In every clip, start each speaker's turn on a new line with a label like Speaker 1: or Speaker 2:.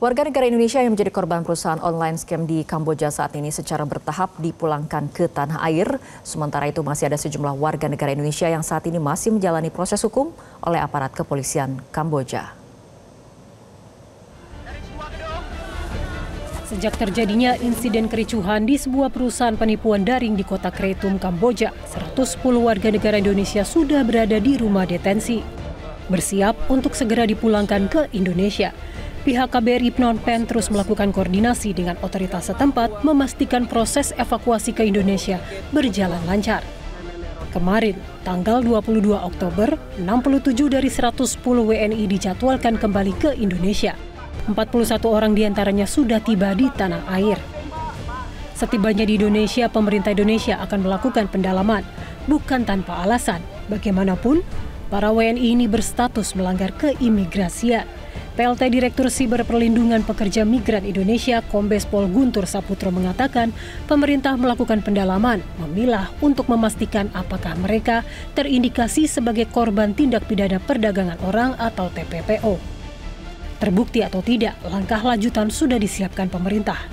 Speaker 1: Warga negara Indonesia yang menjadi korban perusahaan online scam di Kamboja saat ini secara bertahap dipulangkan ke tanah air. Sementara itu masih ada sejumlah warga negara Indonesia yang saat ini masih menjalani proses hukum oleh aparat kepolisian Kamboja.
Speaker 2: Sejak terjadinya insiden kericuhan di sebuah perusahaan penipuan daring di kota Kreitum, Kamboja, 110 warga negara Indonesia sudah berada di rumah detensi, bersiap untuk segera dipulangkan ke Indonesia. Pihak KBRI Phnom Penh terus melakukan koordinasi dengan otoritas setempat memastikan proses evakuasi ke Indonesia berjalan lancar. Kemarin, tanggal 22 Oktober, 67 dari 110 WNI dijadwalkan kembali ke Indonesia. 41 orang diantaranya sudah tiba di tanah air. Setibanya di Indonesia, pemerintah Indonesia akan melakukan pendalaman, bukan tanpa alasan. Bagaimanapun, para WNI ini berstatus melanggar keimigrasian. PLT Direktur Siber Perlindungan Pekerja Migran Indonesia, Kombes Pol Guntur Saputro mengatakan, pemerintah melakukan pendalaman, memilah untuk memastikan apakah mereka terindikasi sebagai korban tindak pidana perdagangan orang atau TPPO. Terbukti atau tidak, langkah lanjutan sudah disiapkan pemerintah.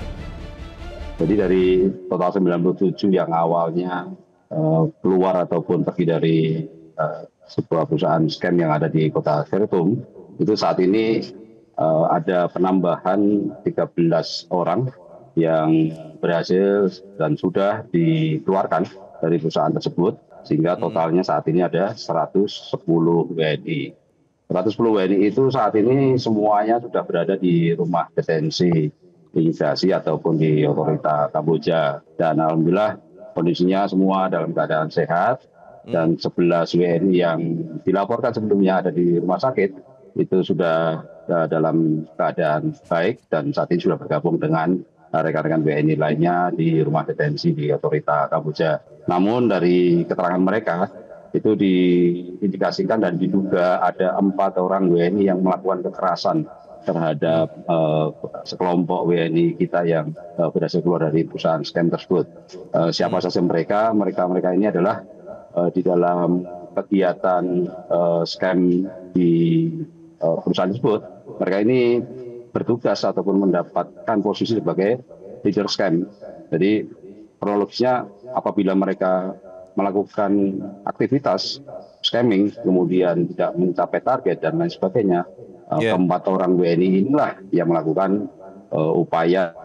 Speaker 3: Jadi dari total 97 yang awalnya keluar ataupun pergi dari sebuah perusahaan scam yang ada di kota Khartoum, itu saat ini ada penambahan 13 orang yang berhasil dan sudah dikeluarkan dari perusahaan tersebut, sehingga totalnya saat ini ada 110 WNI. 110 WNI itu saat ini semuanya sudah berada di rumah detensi imigrasi ataupun di otoritas Kamboja. Dan alhamdulillah kondisinya semua dalam keadaan sehat, dan 11 WNI yang dilaporkan sebelumnya ada di rumah sakit itu sudah dalam keadaan baik dan saat ini sudah bergabung dengan rekan-rekan WNI lainnya di rumah detensi di otoritas Kamboja. Namun dari keterangan mereka itu diindikasikan dan diduga ada 4 orang WNI yang melakukan kekerasan terhadap sekelompok WNI kita yang berhasil keluar dari perusahaan scam tersebut. Siapa saja mereka? Mereka ini adalah di dalam kegiatan scam di perusahaan tersebut, mereka ini bertugas ataupun mendapatkan posisi sebagai leader scam. Jadi kronologisnya apabila mereka melakukan aktivitas scamming kemudian tidak mencapai target dan lain sebagainya, keempat orang WNI inilah yang melakukan upaya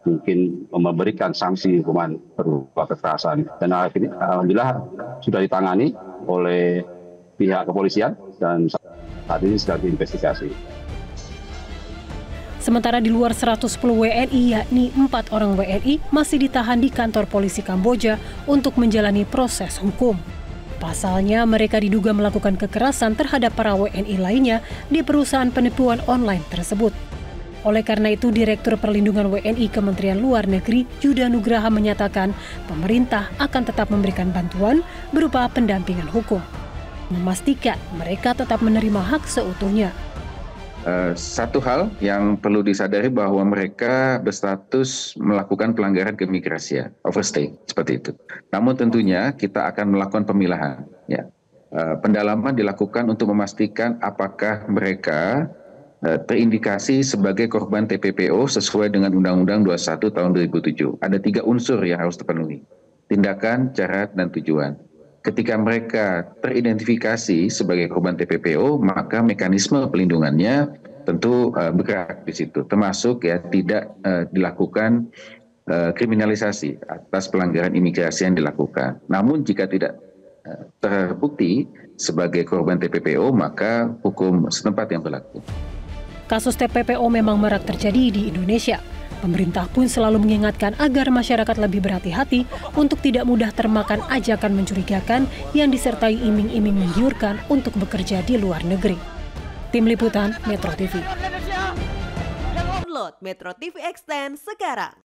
Speaker 3: mungkin memberikan sanksi hukuman berupa kekerasan, dan alhamdulillah sudah ditangani oleh pihak kepolisian dan saat ini sedang diinvestigasi.
Speaker 2: Sementara di luar 110 WNI, yakni 4 orang WNI masih ditahan di kantor polisi Kamboja untuk menjalani proses hukum. Pasalnya, mereka diduga melakukan kekerasan terhadap para WNI lainnya di perusahaan penipuan online tersebut. Oleh karena itu, Direktur Perlindungan WNI Kementerian Luar Negeri, Yuda Nugraha menyatakan pemerintah akan tetap memberikan bantuan berupa pendampingan hukum, memastikan mereka tetap menerima hak seutuhnya.
Speaker 4: Satu hal yang perlu disadari bahwa mereka berstatus melakukan pelanggaran keimigrasian, overstay, seperti itu. Namun tentunya kita akan melakukan pemilahan. Ya. Pendalaman dilakukan untuk memastikan apakah mereka terindikasi sebagai korban TPPO sesuai dengan Undang-Undang 21 tahun 2007. Ada 3 unsur yang harus terpenuhi: tindakan, cara, dan tujuan. Ketika mereka teridentifikasi sebagai korban TPPO, maka mekanisme pelindungannya tentu bergerak di situ, termasuk ya tidak dilakukan kriminalisasi atas pelanggaran imigrasi yang dilakukan. Namun jika tidak terbukti sebagai korban TPPO, maka hukum setempat yang berlaku.
Speaker 2: Kasus TPPO memang marak terjadi di Indonesia. Pemerintah pun selalu mengingatkan agar masyarakat lebih berhati-hati untuk tidak mudah termakan ajakan mencurigakan yang disertai iming-iming menggiurkan untuk bekerja di luar negeri. Tim Liputan Metro TV.
Speaker 5: Download Metro TV Extend sekarang.